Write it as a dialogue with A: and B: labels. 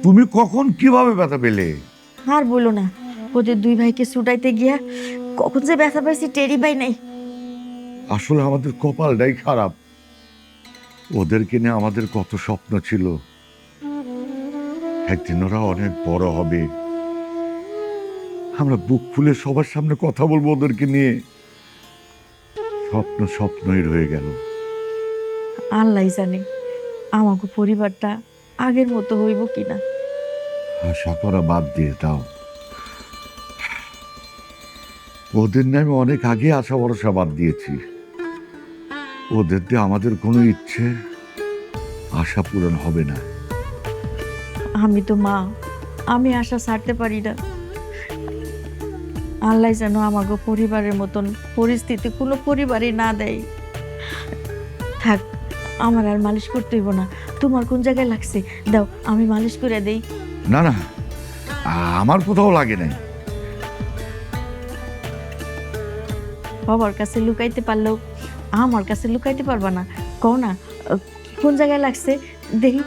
A: তুমি কখন কিভাবে ব্যথা পেলে?
B: আর বলো না, ওদের দুই ভাইকে ছুটাইতে গিয়া কখন যে ব্যথা পাইছি টেরি পাই নাই।
A: আসলে আমাদের কপালটাই খারাপ। ওদেরকে নিয়ে আমাদের কত স্বপ্ন ছিল, একদিন ওরা অনেক বড় হবে, আমরা বুক ফুলে সবার সামনে কথা বলবো ওদেরকে নিয়ে। স্বপ্ন স্বপ্নই রয়ে গেল।
B: আল্লাহ জানে আমাকে পরিবারটা আগের মতো হইব কিনা।
A: আশা করা বাদ দিয়ে দাও। ওদের নিয়ে আমি অনেক আগে আশা ভরসা বাদ দিয়েছি। ওদের দিয়ে আমাদের কোনো ইচ্ছে আশা পূরণ হবে না।
B: আমি তো মা, আমি আশা ছাড়তে পারি না। আল্লাহ যেন আমাকে পরিবারের মতন পরিস্থিতি কোনো পরিবারই না দেয়। থাক, আমার আর মালিশ করতে হইব না। তোমার কোন জায়গায় লাগছে দাও, আমি মালিশ করে দেই।
A: না না, আমার কোথাও লাগে নাই।
B: বাবার কাছে লুকাইতে পারলেও আমার কাছে লুকাইতে পারবা না। কও না কোন জায়গায় লাগছে দেখি।